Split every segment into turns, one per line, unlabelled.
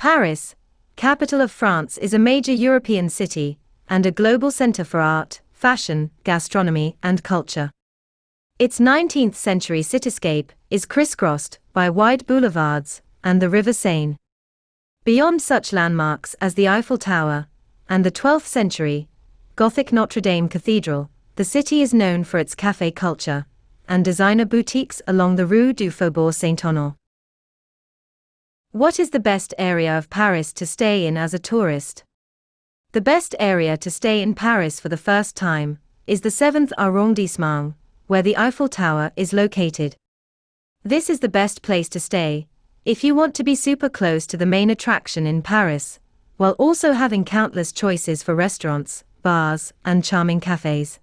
Paris, capital of France, is a major European city and a global center for art, fashion, gastronomy, and culture. Its 19th-century cityscape is crisscrossed by wide boulevards and the River Seine. Beyond such landmarks as the Eiffel Tower and the 12th-century Gothic Notre Dame Cathedral, the city is known for its café culture and designer boutiques along the Rue du Faubourg Saint-Honoré. What is the best area of Paris to stay in as a tourist? The best area to stay in Paris for the first time is the 7th arrondissement, where the Eiffel Tower is located. This is the best place to stay if you want to be super close to the main attraction in Paris, while also having countless choices for restaurants, bars, and charming cafes.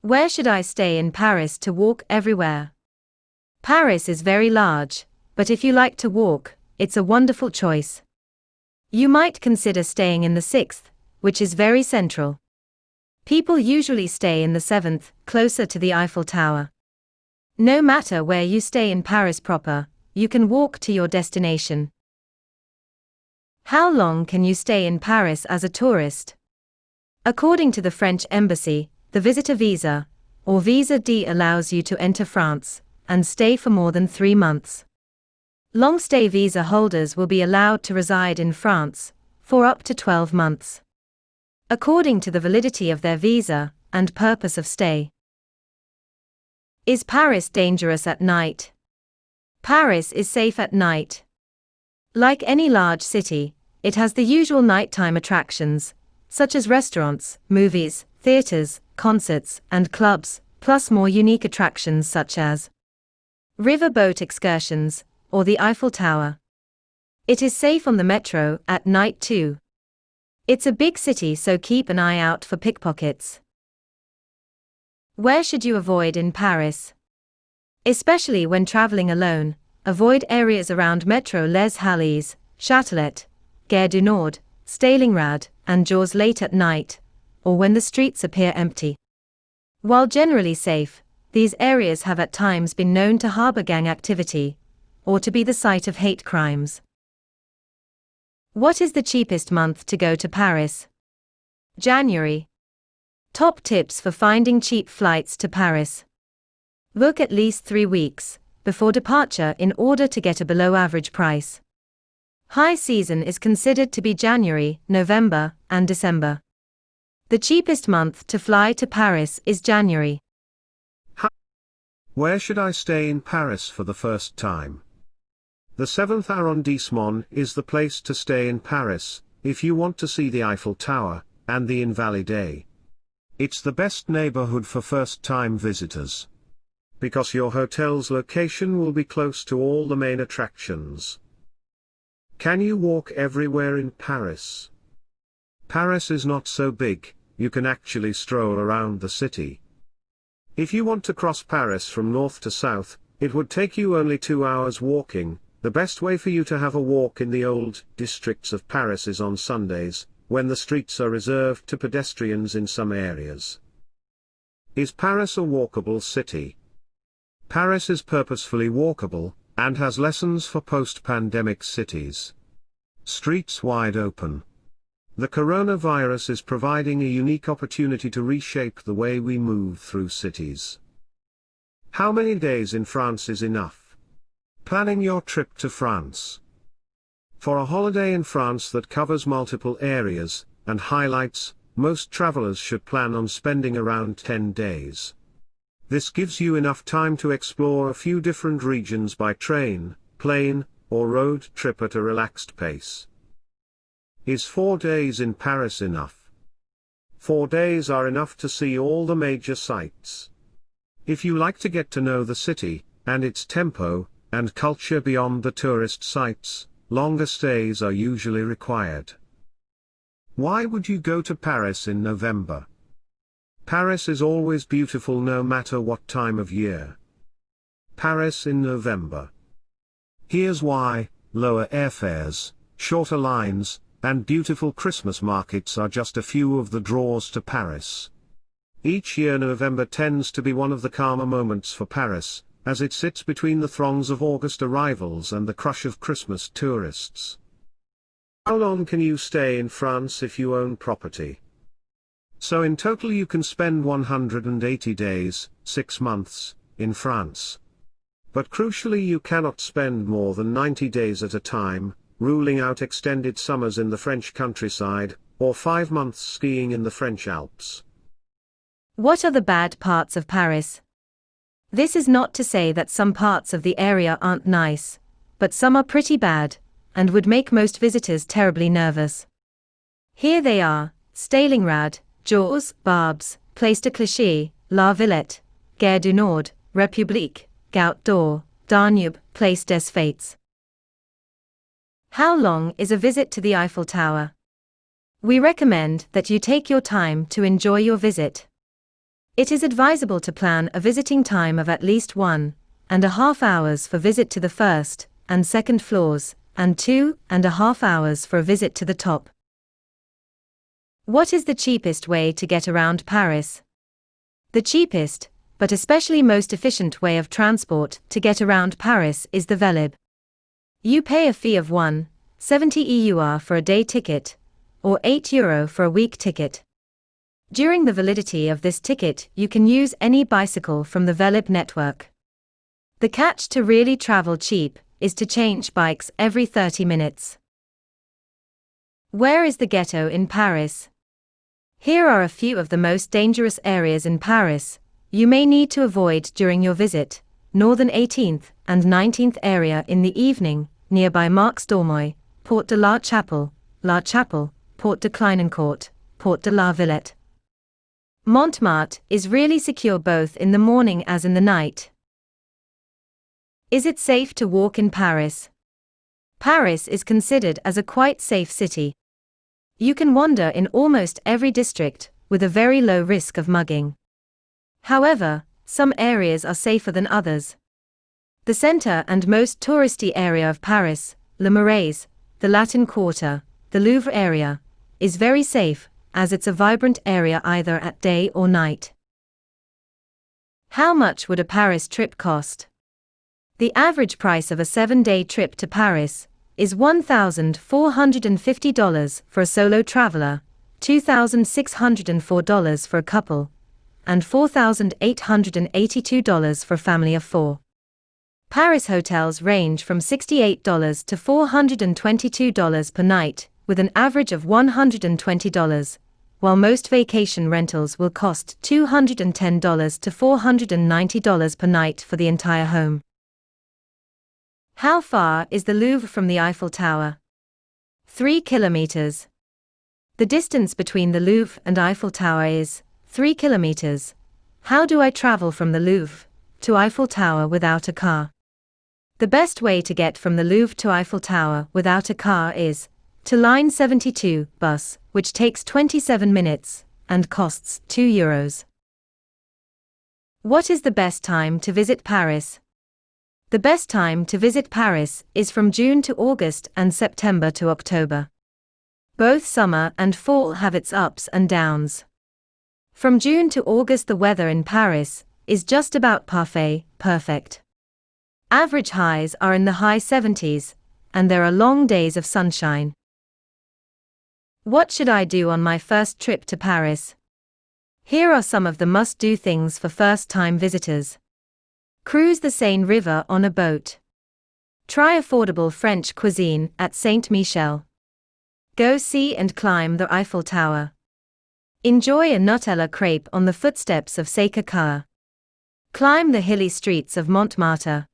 Where should I stay in Paris to walk everywhere? Paris is very large, but if you like to walk, it's a wonderful choice. You might consider staying in the 6th, which is very central. People usually stay in the 7th, closer to the Eiffel Tower. No matter where you stay in Paris proper, you can walk to your destination. How long can you stay in Paris as a tourist? According to the French Embassy, the visitor visa, or visa D, allows you to enter France and stay for more than 3 months. Long-stay visa holders will be allowed to reside in France for up to 12 months, according to the validity of their visa and purpose of stay. Is Paris dangerous at night? Paris is safe at night. Like any large city, it has the usual nighttime attractions, such as restaurants, movies, theaters, concerts, and clubs, plus more unique attractions such as river boat excursions, or the Eiffel Tower. It is safe on the metro at night too. It's a big city, so keep an eye out for pickpockets. Where should you avoid in Paris? Especially when traveling alone, avoid areas around Metro Les Halles, Châtelet, Gare du Nord, Stalingrad, and Jaurs late at night, or when the streets appear empty. While generally safe, these areas have at times been known to harbor gang activity, or to be the site of hate crimes. What is the cheapest month to go to Paris? January. Top tips for finding cheap flights to Paris. Book at least 3 weeks before departure in order to get a below-average price. High season is considered to be January, November, and December. The cheapest month to fly to Paris is January.
Where should I stay in Paris for the first time? The 7th arrondissement is the place to stay in Paris if you want to see the Eiffel Tower and the Invalides. It's the best neighborhood for first-time visitors, because your hotel's location will be close to all the main attractions. Can you walk everywhere in Paris? Paris is not so big, you can actually stroll around the city. If you want to cross Paris from north to south, it would take you only 2 hours walking. The best way for you to have a walk in the old districts of Paris is on Sundays, when the streets are reserved to pedestrians in some areas. Is Paris a walkable city? Paris is purposefully walkable, and has lessons for post-pandemic cities. Streets wide open. The coronavirus is providing a unique opportunity to reshape the way we move through cities. How many days in France is enough? Planning your trip to France. For a holiday in France that covers multiple areas and highlights, most travelers should plan on spending around 10 days. This gives you enough time to explore a few different regions by train, plane, or road trip at a relaxed pace. Is 4 days in Paris enough? 4 days are enough to see all the major sites. If you like to get to know the city and its tempo and culture beyond the tourist sites, longer stays are usually required. Why would you go to Paris in November? Paris is always beautiful no matter what time of year. Paris in November. Here's why: lower airfares, shorter lines, and beautiful Christmas markets are just a few of the draws to Paris. Each year November tends to be one of the calmer moments for Paris, as it sits between the throngs of August arrivals and the crush of Christmas tourists. How long can you stay in France if you own property? So in total you can spend 180 days, 6 months, in France. But crucially you cannot spend more than 90 days at a time, ruling out extended summers in the French countryside, or 5 months skiing in the French Alps.
What are the bad parts of Paris? This is not to say that some parts of the area aren't nice, but some are pretty bad, and would make most visitors terribly nervous. Here they are: Stalingrad, Jaurs, Barbes, Place de Clichy, La Villette, Gare du Nord, République, Goutte d'Or, Danube, Place des Fêtes. How long is a visit to the Eiffel Tower? We recommend that you take your time to enjoy your visit. It is advisable to plan a visiting time of at least 1.5 hours for visit to the first and second floors, and 2.5 hours for a visit to the top. What is the cheapest way to get around Paris? The cheapest, but especially most efficient way of transport to get around Paris is the Vélib. You pay a fee of 1.70 EUR for a day ticket, or €8 for a week ticket. During the validity of this ticket you can use any bicycle from the Vélib network. The catch to really travel cheap is to change bikes every 30 minutes. Where is the ghetto in Paris? Here are a few of the most dangerous areas in Paris you may need to avoid during your visit: Northern 18th and 19th area in the evening, nearby Marx Dormoy, Porte de la Chapelle, Porte de Clignancourt, Porte de la Villette. Montmartre is really secure both in the morning as in the night. Is it safe to walk in Paris? Paris is considered as a quite safe city. You can wander in almost every district, with a very low risk of mugging. However, some areas are safer than others. The center and most touristy area of Paris, Le Marais, the Latin Quarter, the Louvre area, is very safe, as it's a vibrant area either at day or night. How much would a Paris trip cost? The average price of a 7-day trip to Paris is $1,450 for a solo traveler, $2,604 for a couple, and $4,882 for a family of 4. Paris hotels range from $68 to $422 per night, with an average of $120, while most vacation rentals will cost $210 to $490 per night for the entire home. How far is the Louvre from the Eiffel Tower? 3 kilometers. The distance between the Louvre and Eiffel Tower is 3 kilometers. How do I travel from the Louvre to Eiffel Tower without a car? The best way to get from the Louvre to Eiffel Tower without a car is to Line 72 bus, which takes 27 minutes and costs €2. What is the best time to visit Paris? The best time to visit Paris is from June to August and September to October. Both summer and fall have its ups and downs. From June to August the weather in Paris is just about perfect. Average highs are in the high 70s, and there are long days of sunshine. What should I do on my first trip to Paris? Here are some of the must-do things for first-time visitors. Cruise the Seine River on a boat. Try affordable French cuisine at Saint-Michel. Go see and climb the Eiffel Tower. Enjoy a Nutella crepe on the footsteps of Sacré-Cœur. Climb the hilly streets of Montmartre.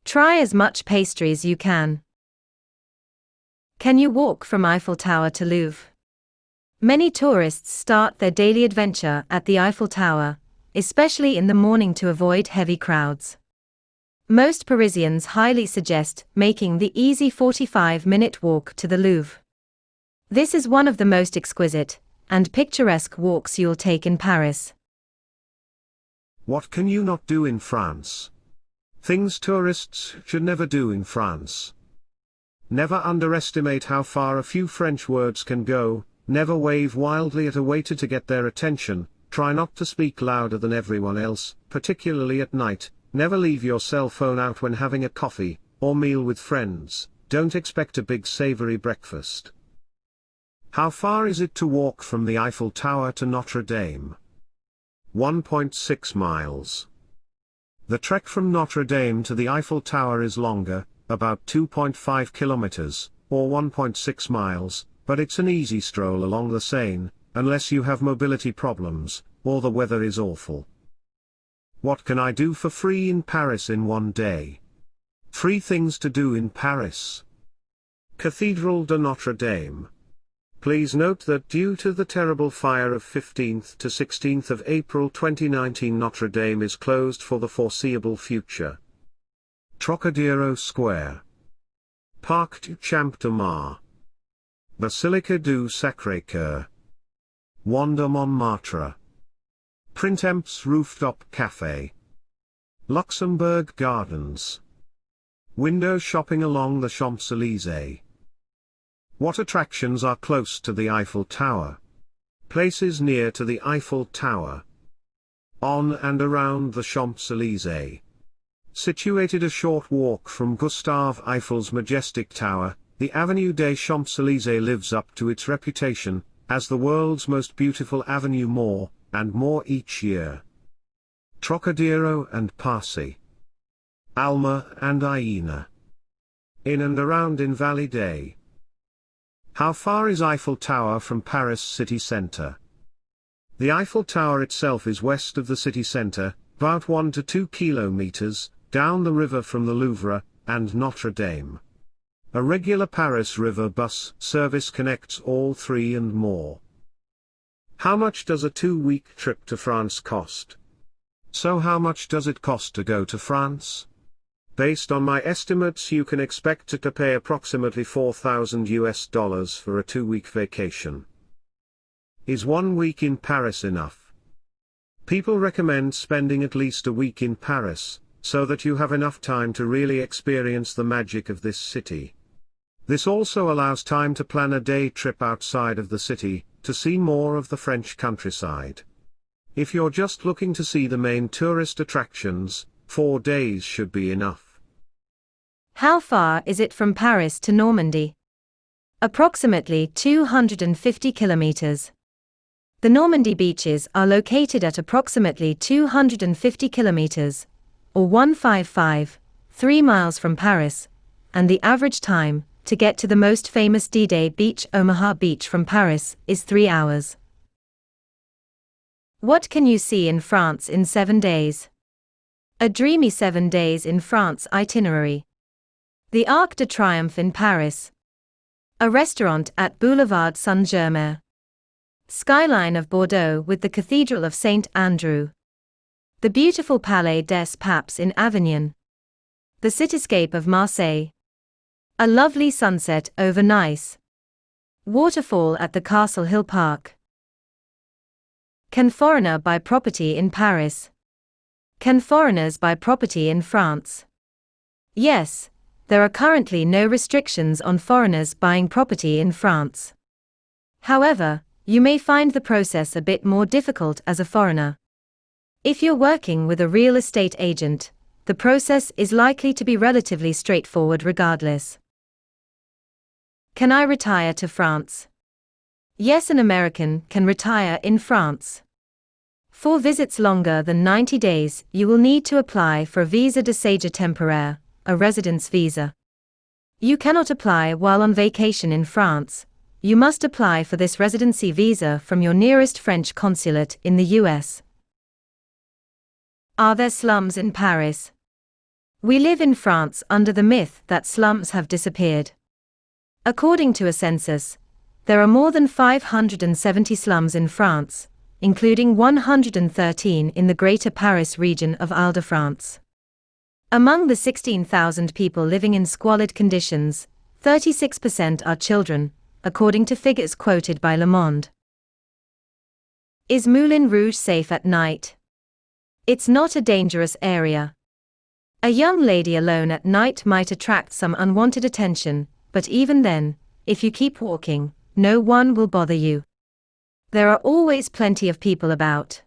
Try as much pastry as you can. Can you walk from Eiffel Tower to Louvre? Many tourists start their daily adventure at the Eiffel Tower, especially in the morning to avoid heavy crowds. Most Parisians highly suggest making the easy 45-minute walk to the Louvre. This is one of the most exquisite and picturesque walks you'll take in Paris.
What can you not do in France? Things tourists should never do in France. Never underestimate how far a few French words can go. Never wave wildly at a waiter to get their attention. Try not to speak louder than everyone else, particularly at night. Never leave your cell phone out when having a coffee or meal with friends. Don't expect a big savory breakfast. How far is it to walk from the Eiffel Tower to Notre Dame? 1.6 miles. The trek from Notre Dame to the Eiffel Tower is longer, about 2.5 kilometers, or 1.6 miles, but it's an easy stroll along the Seine, unless you have mobility problems, or the weather is awful. What can I do for free in Paris in one day? Free things to do in Paris. Cathedral de Notre Dame. Please note that due to the terrible fire of 15th to 16th of April 2019, Notre Dame is closed for the foreseeable future. Trocadero Square. Parc du Champ de Mars. Basilica du Sacré-Cœur. Wanda Montmartre. Printemps Rooftop Café. Luxembourg Gardens. Window shopping along the Champs-Élysées. What attractions are close to the Eiffel Tower? Places near to the Eiffel Tower. On and around the Champs-Élysées. Situated a short walk from Gustave Eiffel's majestic tower, the Avenue des Champs-Élysées lives up to its reputation as the world's most beautiful avenue, more and more each year. Trocadero and Passy. Alma and Iena. In and around Invalidé. How far is Eiffel Tower from Paris city centre? The Eiffel Tower itself is west of the city centre, about 1 to 2 kilometers, down the river from the Louvre and Notre Dame. A regular Paris River bus service connects all three and more. How much does a 2-week trip to France cost? So how much does it cost to go to France? Based on my estimates, you can expect to pay approximately $4,000 for a 2-week vacation. Is 1 week in Paris enough? People recommend spending at least a week in Paris, so that you have enough time to really experience the magic of this city. This also allows time to plan a day trip outside of the city, to see more of the French countryside. If you're just looking to see the main tourist attractions, 4 days should be enough.
How far is it from Paris to Normandy? Approximately 250 kilometers. The Normandy beaches are located at approximately 250 kilometers, or 3 miles from Paris, and the average time to get to the most famous D-Day beach, Omaha Beach, from Paris, is 3 hours. What can you see in France in 7 days? A dreamy 7 days in France itinerary. The Arc de Triomphe in Paris. A restaurant at Boulevard Saint-Germain. Skyline of Bordeaux with the Cathedral of Saint Andrew. The beautiful Palais des Papes in Avignon. The cityscape of Marseille. A lovely sunset over Nice. Waterfall at the Castle Hill Park. Can foreigner buy property in Paris? Can foreigners buy property in France? Yes, there are currently no restrictions on foreigners buying property in France. However, you may find the process a bit more difficult as a foreigner. If you're working with a real estate agent, the process is likely to be relatively straightforward regardless. Can I retire to France? Yes, an American can retire in France. For visits longer than 90 days, you will need to apply for a visa de séjour temporaire, a residence visa. You cannot apply while on vacation in France. You must apply for this residency visa from your nearest French consulate in the US. Are there slums in Paris? We live in France under the myth that slums have disappeared. According to a census, there are more than 570 slums in France, including 113 in the Greater Paris region of Île-de-France. Among the 16,000 people living in squalid conditions, 36% are children, according to figures quoted by Le Monde. Is Moulin Rouge safe at night? It's not a dangerous area. A young lady alone at night might attract some unwanted attention, but even then, if you keep walking, no one will bother you. There are always plenty of people about.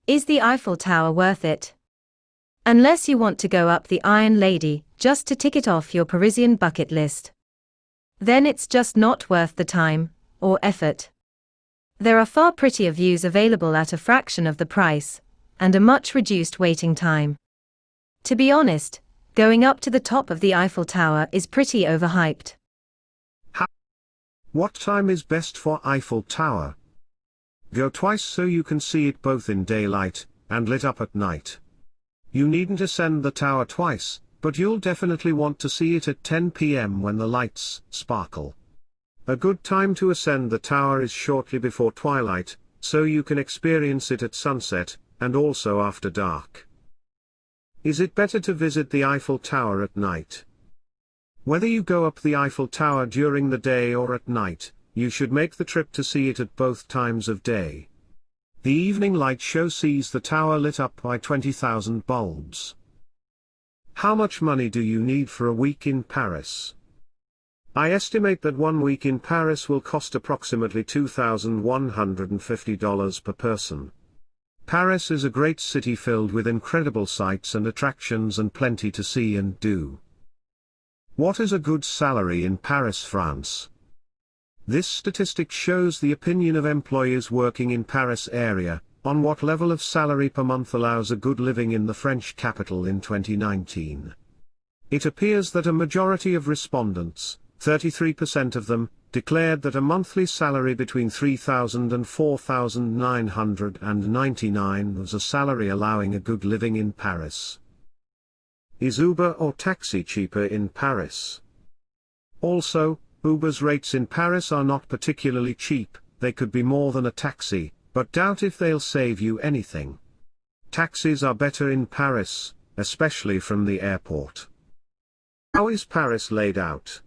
Is the Eiffel Tower worth it? Unless you want to go up the Iron Lady just to tick it off your Parisian bucket list. Then it's just not worth the time or effort. There are far prettier views available at a fraction of the price, and a much reduced waiting time. To be honest, going up to the top of the Eiffel Tower is pretty overhyped.
What time is best for Eiffel Tower? Go twice so you can see it both in daylight and lit up at night. You needn't ascend the tower twice, but you'll definitely want to see it at 10 p.m. when the lights sparkle. A good time to ascend the tower is shortly before twilight, so you can experience it at sunset, and also after dark. Is it better to visit the Eiffel Tower at night? Whether you go up the Eiffel Tower during the day or at night, you should make the trip to see it at both times of day. The evening light show sees the tower lit up by 20,000 bulbs. How much money do you need for a week in Paris? I estimate that 1 week in Paris will cost approximately $2,150 per person. Paris is a great city filled with incredible sights and attractions and plenty to see and do. What is a good salary in Paris, France? This statistic shows the opinion of employers working in Paris area, on what level of salary per month allows a good living in the French capital in 2019. It appears that a majority of respondents, 33% of them, declared that a monthly salary between $3,000 and $4,999 was a salary allowing a good living in Paris. Is Uber or taxi cheaper in Paris? Also, Uber's rates in Paris are not particularly cheap, they could be more than a taxi, but doubt if they'll save you anything. Taxis are better in Paris, especially from the airport. How is Paris laid out?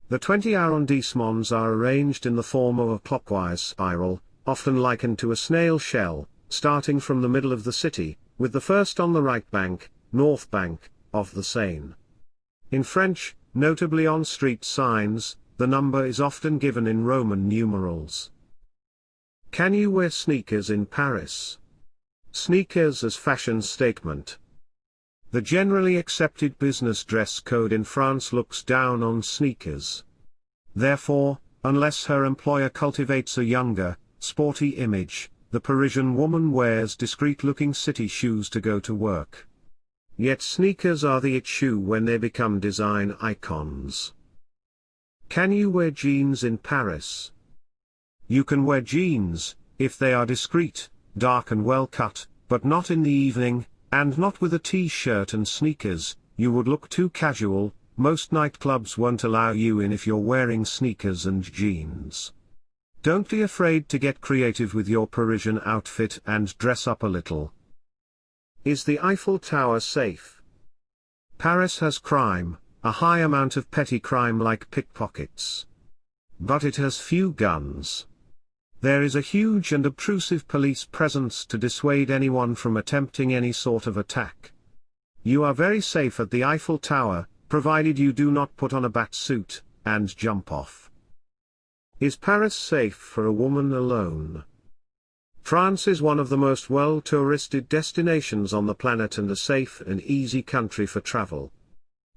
The 20 arrondissements are arranged in the form of a clockwise spiral, often likened to a snail shell, starting from the middle of the city, with the first on the right bank, north bank, of the Seine. In French, notably on street signs, the number is often given in Roman numerals. Can you wear sneakers in Paris? Sneakers as fashion statement. The generally accepted business dress code in France looks down on sneakers. Therefore, unless her employer cultivates a younger, sporty image, the Parisian woman wears discreet-looking city shoes to go to work. Yet sneakers are the it shoe when they become design icons. Can you wear jeans in Paris? You can wear jeans, if they are discreet, dark and well cut, but not in the evening, and not with a t-shirt and sneakers. You would look too casual. Most nightclubs won't allow you in if you're wearing sneakers and jeans. Don't be afraid to get creative with your Parisian outfit and dress up a little. Is the Eiffel Tower safe? Paris has crime, a high amount of petty crime like pickpockets. But it has few guns. There is a huge and obtrusive police presence to dissuade anyone from attempting any sort of attack. You are very safe at the Eiffel Tower, provided you do not put on a bat suit and jump off. Is Paris safe for a woman alone? France is one of the most well-touristed destinations on the planet and a safe and easy country for travel.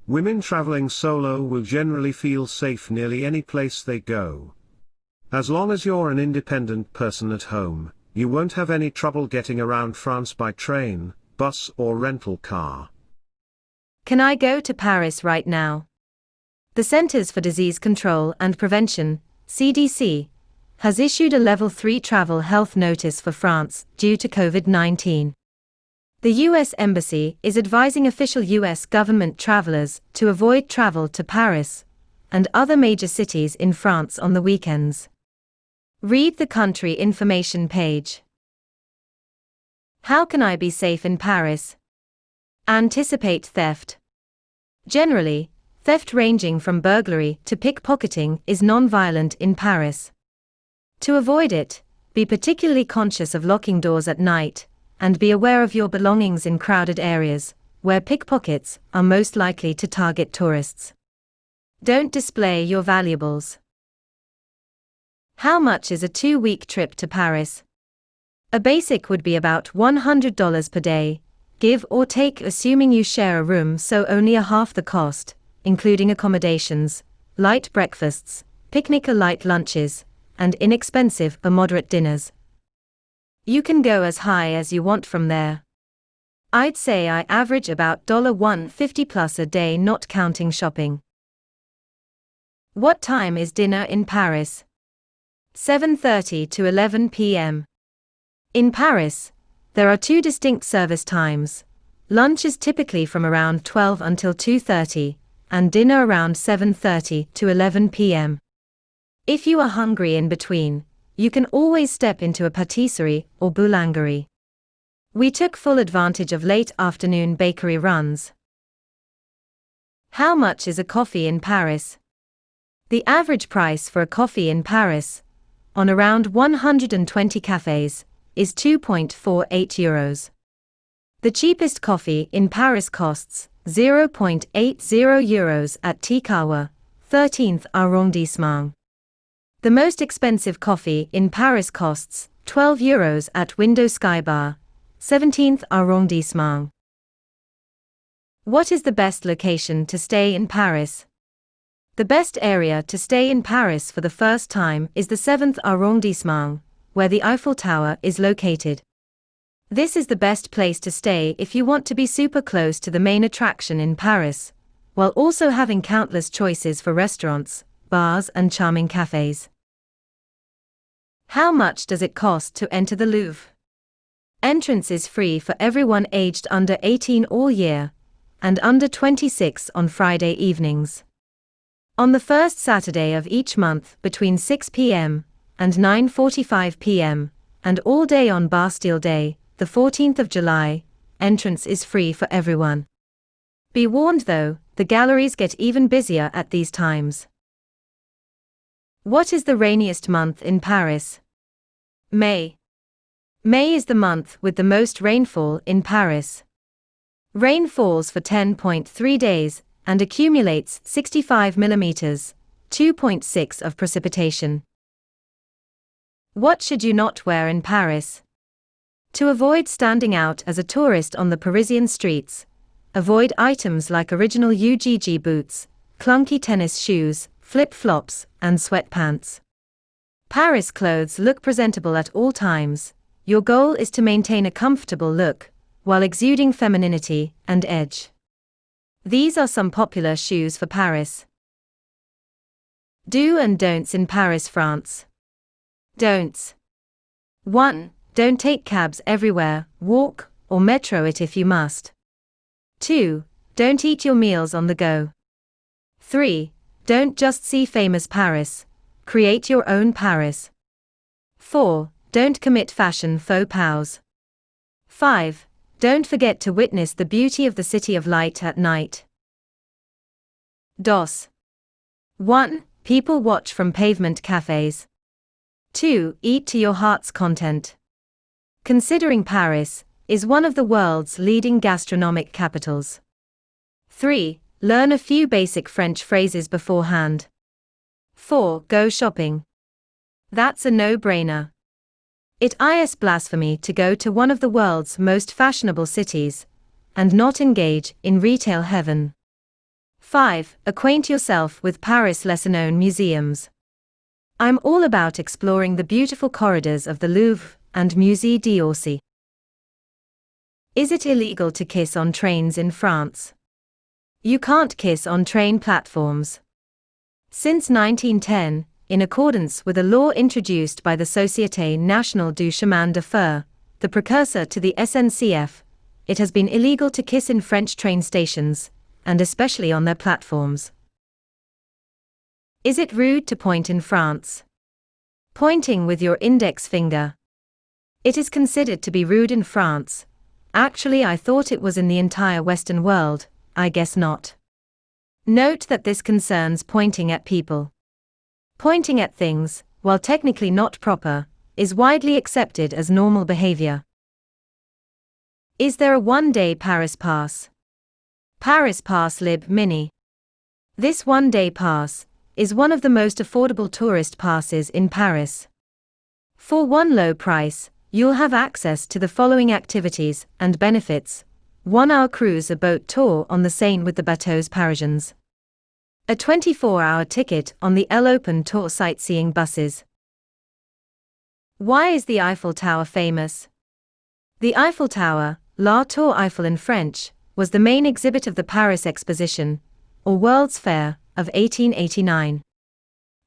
Women traveling solo will generally feel safe nearly any place they go. As long as you're an independent person at home, you won't have any trouble getting around France by train, bus or rental car.
Can I go to Paris right now? The Centers for Disease Control and Prevention, CDC, has issued a Level 3 travel health notice for France due to COVID-19. The U.S. Embassy is advising official U.S. government travelers to avoid travel to Paris and other major cities in France on the weekends. Read the country information page. How can I be safe in Paris? Anticipate theft. Generally, theft ranging from burglary to pickpocketing is non-violent in Paris. To avoid it, be particularly conscious of locking doors at night, and be aware of your belongings in crowded areas, where pickpockets are most likely to target tourists. Don't display your valuables. How much is a 2-week trip to Paris? A basic would be about $100 per day, give or take assuming you share a room, so only a half the cost, including accommodations, light breakfasts, picnic or light lunches, and inexpensive or moderate dinners. You can go as high as you want from there. I'd say I average about $150 plus a day, not counting shopping. What time is dinner in Paris? 7:30 to 11 p.m. In Paris, there are two distinct service times. Lunch is typically from around 12 until 2:30, and dinner around 7:30 to 11 p.m. If you are hungry in between, you can always step into a pâtisserie or boulangerie. We took full advantage of late afternoon bakery runs. How much is a coffee in Paris? The average price for a coffee in Paris, on around 120 cafes, is €2.48. The cheapest coffee in Paris costs €0.80 at Tikawa, 13th arrondissement. The most expensive coffee in Paris costs €12 at Window Sky Bar, 17th arrondissement. What is the best location to stay in Paris? The best area to stay in Paris for the first time is the 7th arrondissement, where the Eiffel Tower is located. This is the best place to stay if you want to be super close to the main attraction in Paris, while also having countless choices for restaurants, bars and charming cafes. How much does it cost to enter the Louvre? Entrance is free for everyone aged under 18 all year, and under 26 on Friday evenings. On the first Saturday of each month between 6 p.m. and 9:45 p.m., and all day on Bastille Day, the 14th of July, entrance is free for everyone. Be warned though, the galleries get even busier at these times. What is the rainiest month in Paris? May. May is the month with the most rainfall in Paris. Rain falls for 10.3 days and accumulates 65 millimeters, 2.6 of precipitation. What should you not wear in Paris? To avoid standing out as a tourist on the Parisian streets, avoid items like original UGG boots, clunky tennis shoes, flip-flops, and sweatpants. Paris clothes look presentable at all times. Your goal is to maintain a comfortable look, while exuding femininity and edge. These are some popular shoes for Paris. Do and don'ts in Paris, France. Don'ts. 1. Don't take cabs everywhere, walk, or metro it if you must. 2. Don't eat your meals on the go. 3. Don't just see famous Paris, create your own Paris. 4. Don't commit fashion faux pas. 5. Don't forget to witness the beauty of the City of Light at night. DOS. 1. People watch from pavement cafes. 2. Eat to your heart's content. Considering Paris is one of the world's leading gastronomic capitals. 3. Learn a few basic French phrases beforehand. 4. Go shopping. That's a no-brainer. It is blasphemy to go to one of the world's most fashionable cities and not engage in retail heaven. 5. Acquaint yourself with Paris' lesser-known museums. I'm all about exploring the beautiful corridors of the Louvre and Musée d'Orsay. Is it illegal to kiss on trains in France? You can't kiss on train platforms. Since 1910, in accordance with a law introduced by the Société Nationale du Chemin de Fer, the precursor to the SNCF, it has been illegal to kiss in French train stations, and especially on their platforms. Is it rude to point in France? Pointing with your index finger. It is considered to be rude in France. Actually, I thought it was in the entire Western world. I guess not. Note that this concerns pointing at people. Pointing at things, while technically not proper, is widely accepted as normal behavior. Is there a one-day Paris pass? Paris Pass Lib Mini. This one-day pass is one of the most affordable tourist passes in Paris. For one low price, you'll have access to the following activities and benefits: 1-hour cruise or boat tour on the Seine with the bateaux Parisians. A 24-hour ticket on the L'Open Tour sightseeing buses. Why is the Eiffel Tower famous? The Eiffel Tower, La Tour Eiffel in French, was the main exhibit of the Paris Exposition, or World's Fair, of 1889.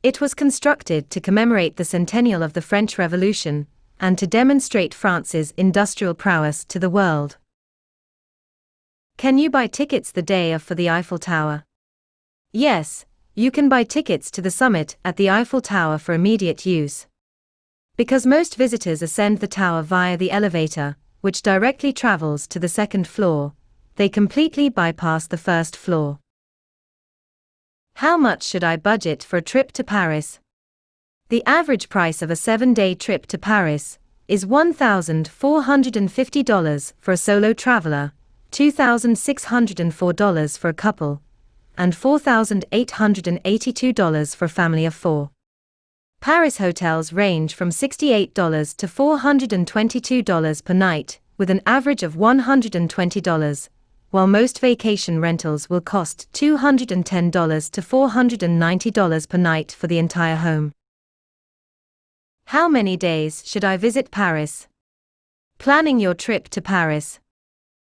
It was constructed to commemorate the centennial of the French Revolution, and to demonstrate France's industrial prowess to the world. Can you buy tickets the day of for the Eiffel Tower? Yes, you can buy tickets to the summit at the Eiffel Tower for immediate use. Because most visitors ascend the tower via the elevator, which directly travels to the second floor, they completely bypass the first floor. How much should I budget for a trip to Paris? The average price of a 7-day trip to Paris is $1,450 for a solo traveler, $2,604 for a couple, and $4,882 for a family of 4. Paris hotels range from $68 to $422 per night, with an average of $120, while most vacation rentals will cost $210 to $490 per night for the entire home. How many days should I visit Paris? Planning your trip to Paris.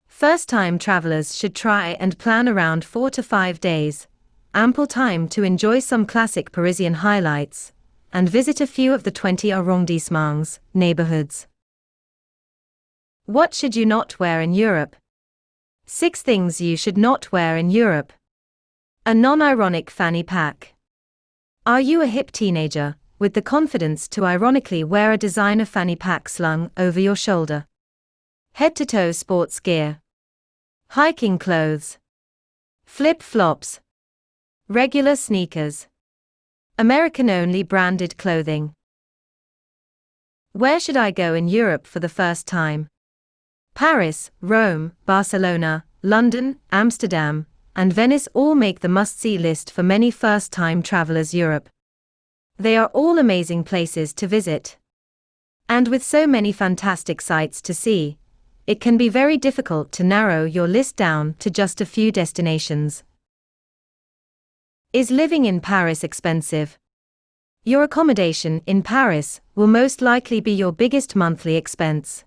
First-time travelers should try and plan around 4 to 5 days, ample time to enjoy some classic Parisian highlights, and visit a few of the 20 arrondissements, neighborhoods. What should you not wear in Europe? 6 things you should not wear in Europe. A non-ironic fanny pack. Are you a hip teenager, with the confidence to ironically wear a designer fanny pack slung over your shoulder? Head-to-toe sports gear. Hiking clothes. Flip-flops. Regular sneakers. American-only branded clothing. Where should I go in Europe for the first time? Paris, Rome, Barcelona, London, Amsterdam, and Venice all make the must-see list for many first-time travelers. Europe. They are all amazing places to visit. And with so many fantastic sights to see, it can be very difficult to narrow your list down to just a few destinations. Is living in Paris expensive? Your accommodation in Paris will most likely be your biggest monthly expense.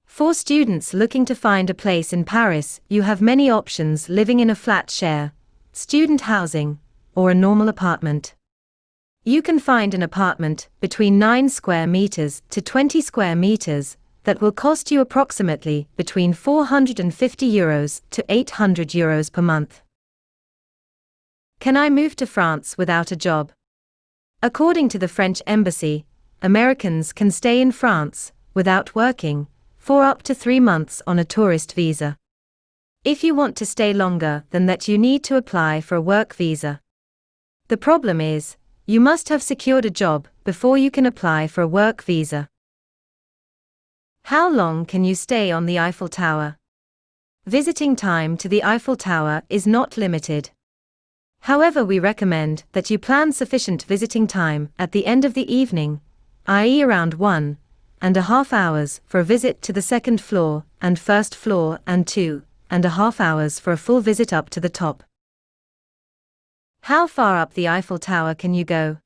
For students looking to find a place in Paris, you have many options: living in a flat share, student housing, or a normal apartment. You can find an apartment between 9 square meters to 20 square meters that will cost you approximately between €450 to €800 per month. Can I move to France without a job? According to the French Embassy, Americans can stay in France, without working, for up to 3 months on a tourist visa. If you want to stay longer than that, you need to apply for a work visa. The problem is, you must have secured a job before you can apply for a work visa. How long can you stay on the Eiffel Tower? Visiting time to the Eiffel Tower is not limited. However, we recommend that you plan sufficient visiting time at the end of the evening, i.e. around 1.5 hours for a visit to the second floor and first floor, and 2.5 hours for a full visit up to the top. How far up the Eiffel Tower can you go?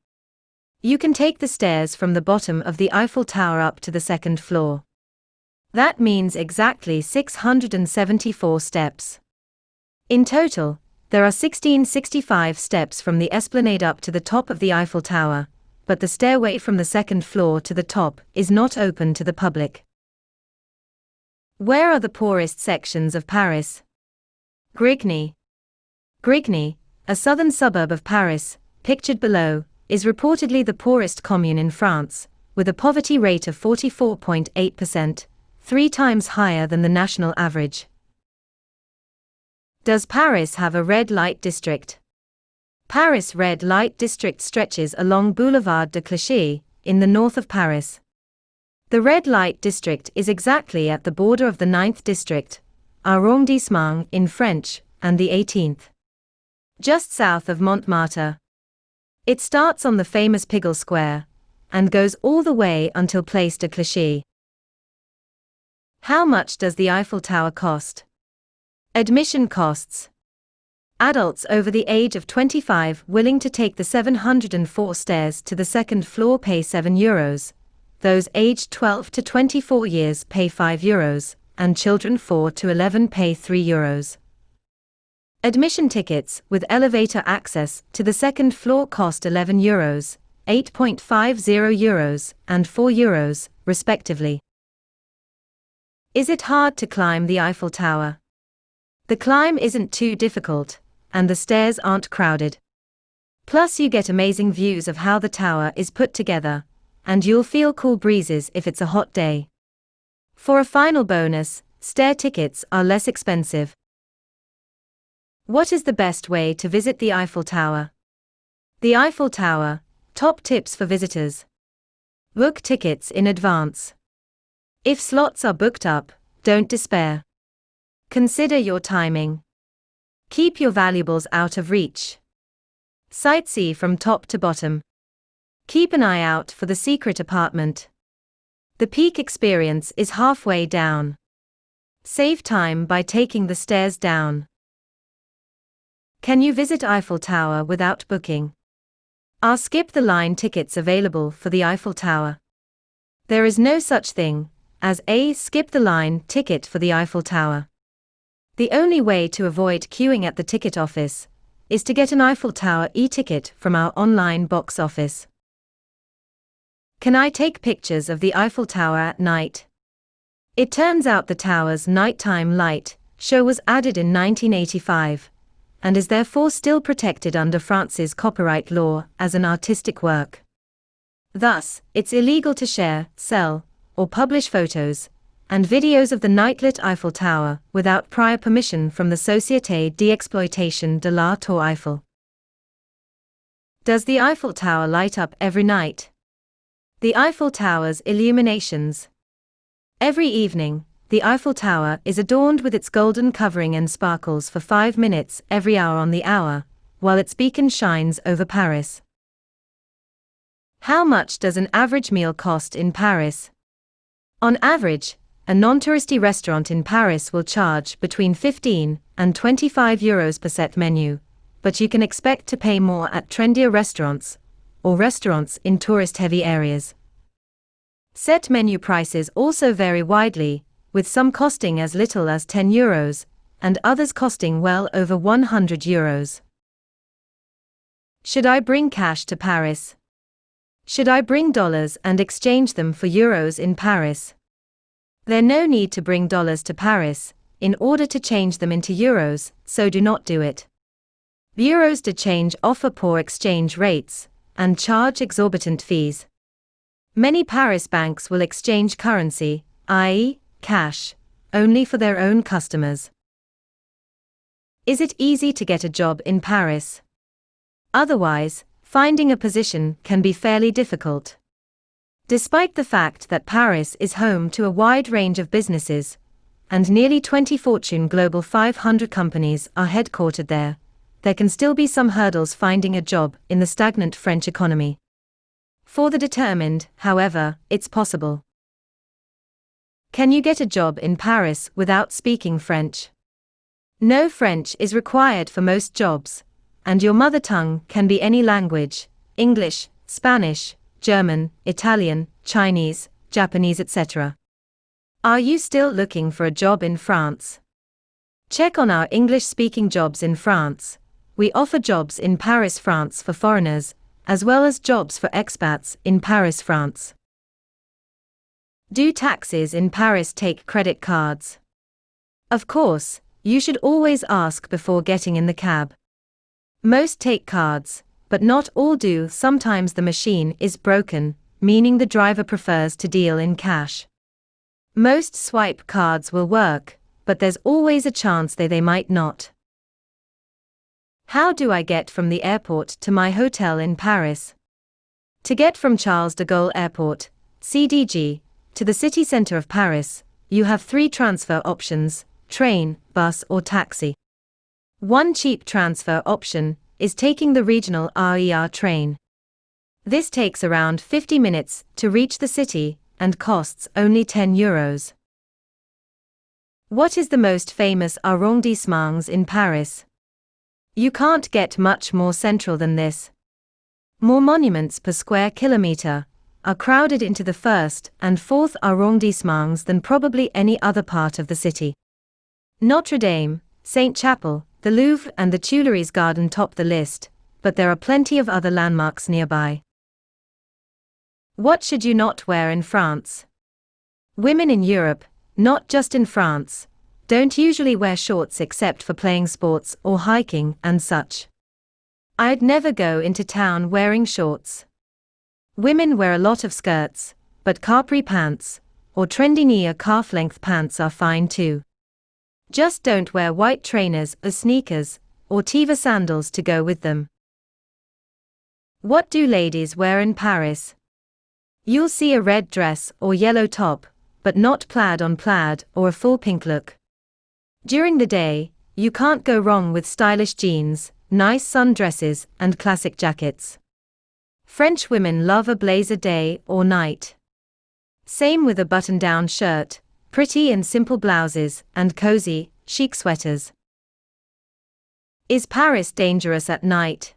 You can take the stairs from the bottom of the Eiffel Tower up to the second floor. That means exactly 674 steps. In total, there are 1665 steps from the esplanade up to the top of the Eiffel Tower, but the stairway from the second floor to the top is not open to the public. Where are the poorest sections of Paris? Grigny. Grigny, a southern suburb of Paris, pictured below, is reportedly the poorest commune in France, with a poverty rate of 44.8%, 3 times higher than the national average. Does Paris have a red light district? Paris' red light district stretches along Boulevard de Clichy, in the north of Paris. The red light district is exactly at the border of the 9th district, arrondissement in French, and the 18th. Just south of Montmartre. It starts on the famous Pigalle Square, and goes all the way until Place de Clichy. How much does the Eiffel Tower cost? Admission costs. Adults over the age of 25 willing to take the 704 stairs to the second floor pay €7. Those aged 12 to 24 years pay €5, and children 4 to 11 pay €3. Admission tickets with elevator access to the second floor cost €11, €8.50, and €4, respectively. Is it hard to climb the Eiffel Tower? The climb isn't too difficult, and the stairs aren't crowded. Plus you get amazing views of how the tower is put together, and you'll feel cool breezes if it's a hot day. For a final bonus, stair tickets are less expensive. What is the best way to visit the Eiffel Tower? The Eiffel Tower, top tips for visitors. Book tickets in advance. If slots are booked up, don't despair. Consider your timing. Keep your valuables out of reach. Sightsee from top to bottom. Keep an eye out for the secret apartment. The peak experience is halfway down. Save time by taking the stairs down. Can you visit Eiffel Tower without booking? Are skip-the-line tickets available for the Eiffel Tower? There is no such thing as a skip-the-line ticket for the Eiffel Tower. The only way to avoid queuing at the ticket office is to get an Eiffel Tower e-ticket from our online box office. Can I take pictures of the Eiffel Tower at night? It turns out the tower's nighttime light show was added in 1985, and is therefore still protected under France's copyright law as an artistic work. Thus, it's illegal to share, sell, or publish photos and videos of the nightlit Eiffel Tower without prior permission from the Société d'Exploitation de la Tour Eiffel. Does the Eiffel Tower light up every night? The Eiffel Tower's illuminations. Every evening, the Eiffel Tower is adorned with its golden covering and sparkles for 5 minutes every hour on the hour, while its beacon shines over Paris. How much does an average meal cost in Paris? On average, a non-touristy restaurant in Paris will charge between 15 and €25 per set menu, but you can expect to pay more at trendier restaurants, or restaurants in tourist-heavy areas. Set menu prices also vary widely, with some costing as little as €10, and others costing well over €100. Should I bring cash to Paris? Should I bring dollars and exchange them for euros in Paris? There's no need to bring dollars to Paris in order to change them into euros, so do not do it. Bureaus de change offer poor exchange rates and charge exorbitant fees. Many Paris banks will exchange currency, i.e., cash, only for their own customers. Is it easy to get a job in Paris? Otherwise, finding a position can be fairly difficult. Despite the fact that Paris is home to a wide range of businesses, and nearly 20 Fortune Global 500 companies are headquartered there, there can still be some hurdles finding a job in the stagnant French economy. For the determined, however, it's possible. Can you get a job in Paris without speaking French? No French is required for most jobs, and your mother tongue can be any language: English, Spanish, German, Italian, Chinese, Japanese, etc. Are you still looking for a job in France? Check on our English-speaking jobs in France. We offer jobs in Paris, France for foreigners, as well as jobs for expats in Paris, France. Do taxis in Paris take credit cards? Of course, you should always ask before getting in the cab. Most take cards, but not all do. Sometimes the machine is broken, meaning the driver prefers to deal in cash. Most swipe cards will work, but there's always a chance they might not. How do I get from the airport to my hotel in Paris? To get from Charles de Gaulle Airport, CDG, to the city center of Paris, you have 3 transfer options: train, bus or taxi. One cheap transfer option is taking the regional RER train. This takes around 50 minutes to reach the city and costs only €10. What is the most famous arrondissements in Paris? You can't get much more central than this. More monuments per square kilometre are crowded into the first and fourth arrondissements than probably any other part of the city. Notre Dame, Saint Chapel, the Louvre and the Tuileries Garden top the list, but there are plenty of other landmarks nearby. What should you not wear in France? Women in Europe, not just in France, don't usually wear shorts except for playing sports or hiking and such. I'd never go into town wearing shorts. Women wear a lot of skirts, but capri pants, or trendy knee or calf-length pants are fine too. Just don't wear white trainers or sneakers, or Teva sandals to go with them. What do ladies wear in Paris? You'll see a red dress or yellow top, but not plaid on plaid or a full pink look. During the day, you can't go wrong with stylish jeans, nice sundresses, and classic jackets. French women love a blazer day or night. Same with a button-down shirt, pretty and simple blouses, and cozy, chic sweaters. Is Paris dangerous at night?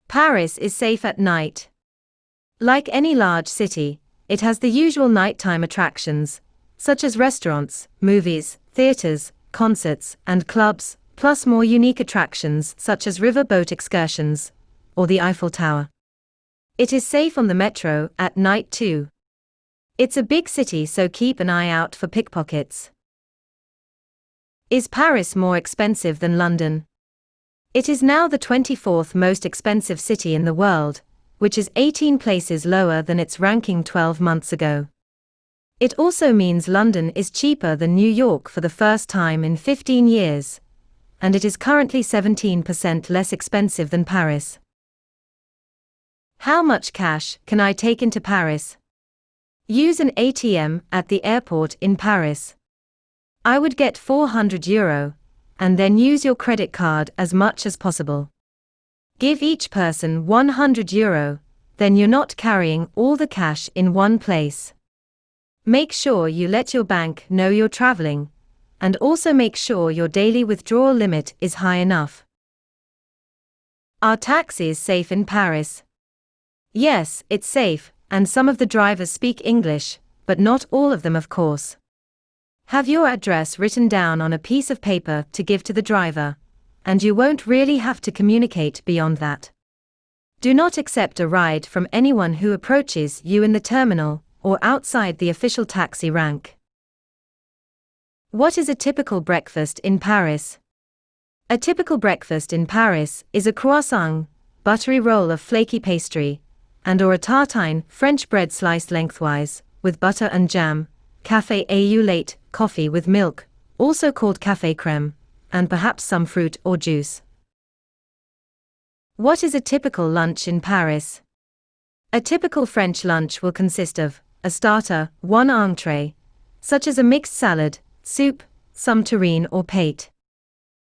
Paris is safe at night. Like any large city, it has the usual nighttime attractions, such as restaurants, movies, theaters, concerts, and clubs, plus more unique attractions such as river boat excursions, or the Eiffel Tower. It is safe on the metro at night too. It's a big city, so keep an eye out for pickpockets. Is Paris more expensive than London? It is now the 24th most expensive city in the world, which is 18 places lower than its ranking 12 months ago. It also means London is cheaper than New York for the first time in 15 years, and it is currently 17% less expensive than Paris. How much cash can I take into Paris? Use an ATM at the airport in Paris. I would get €400, and then use your credit card as much as possible. Give each person €100, then you're not carrying all the cash in one place. Make sure you let your bank know you're traveling, and also make sure your daily withdrawal limit is high enough. Are taxis safe in Paris? Yes, it's safe, and some of the drivers speak English, but not all of them, of course. Have your address written down on a piece of paper to give to the driver, and you won't really have to communicate beyond that. Do not accept a ride from anyone who approaches you in the terminal or outside the official taxi rank. What is a typical breakfast in Paris? A typical breakfast in Paris is a croissant, buttery roll of flaky pastry, and/or a tartine, French bread sliced lengthwise, with butter and jam, café au lait, coffee with milk, also called café crème, and perhaps some fruit or juice. What is a typical lunch in Paris? A typical French lunch will consist of a starter, one entree, such as a mixed salad, soup, some terrine or pate.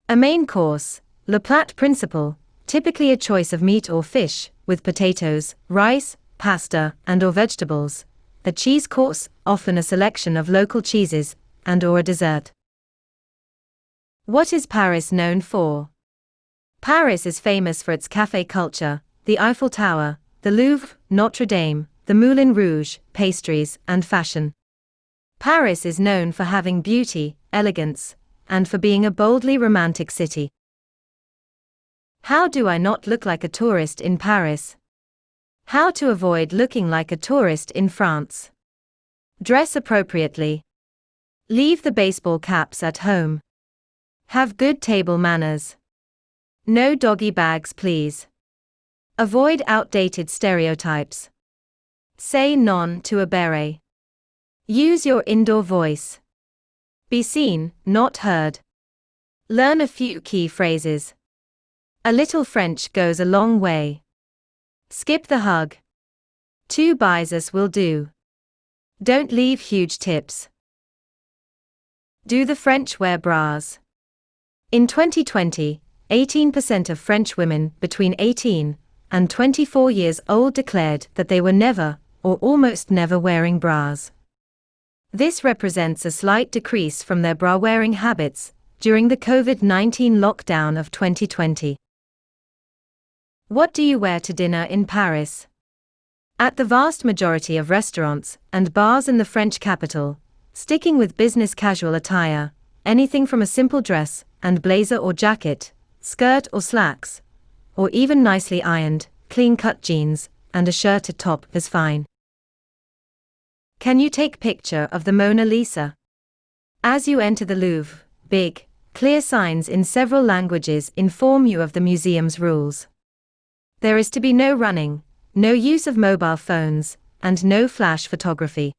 A main course, le plat principal, typically a choice of meat or fish, with potatoes, rice, pasta, and/or vegetables. A cheese course, often a selection of local cheeses, and/or a dessert. What is Paris known for? Paris is famous for its café culture, the Eiffel Tower, the Louvre, Notre Dame, the Moulin Rouge, pastries, and fashion. Paris is known for having beauty, elegance, and for being a boldly romantic city. How do I not look like a tourist in Paris? How to avoid looking like a tourist in France? Dress appropriately. Leave the baseball caps at home. Have good table manners. No doggy bags, please. Avoid outdated stereotypes. Say non to a beret. Use your indoor voice. Be seen, not heard. Learn a few key phrases. A little French goes a long way. Skip the hug. 2 bises will do. Don't leave huge tips. Do the French wear bras? In 2020, 18% of French women between 18 and 24 years old declared that they were never, or almost never, wearing bras. This represents a slight decrease from their bra-wearing habits during the COVID-19 lockdown of 2020. What do you wear to dinner in Paris? At the vast majority of restaurants and bars in the French capital, sticking with business casual attire, anything from a simple dress and blazer or jacket, skirt or slacks, or even nicely ironed, clean-cut jeans and a shirt at top is fine. Can you take picture of the Mona Lisa? As you enter the Louvre, big, clear signs in several languages inform you of the museum's rules. There is to be no running, no use of mobile phones, and no flash photography.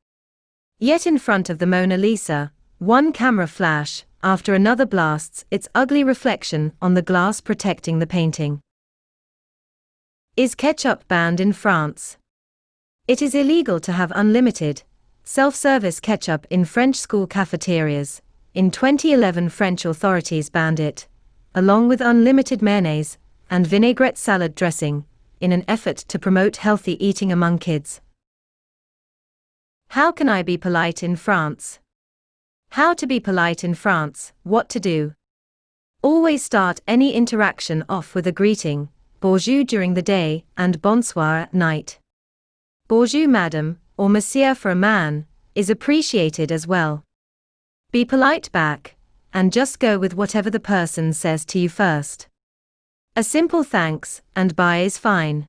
Yet in front of the Mona Lisa, one camera flash after another blasts its ugly reflection on the glass protecting the painting. Is ketchup banned in France? It is illegal to have unlimited, self-service ketchup in French school cafeterias. In 2011, French authorities banned it, along with unlimited mayonnaise and vinaigrette salad dressing, in an effort to promote healthy eating among kids. How can I be polite in France? How to be polite in France, what to do. Always start any interaction off with a greeting, bonjour during the day and bonsoir at night. Bonjour madame, or monsieur for a man, is appreciated as well. Be polite back, and just go with whatever the person says to you first. A simple thanks and bye is fine.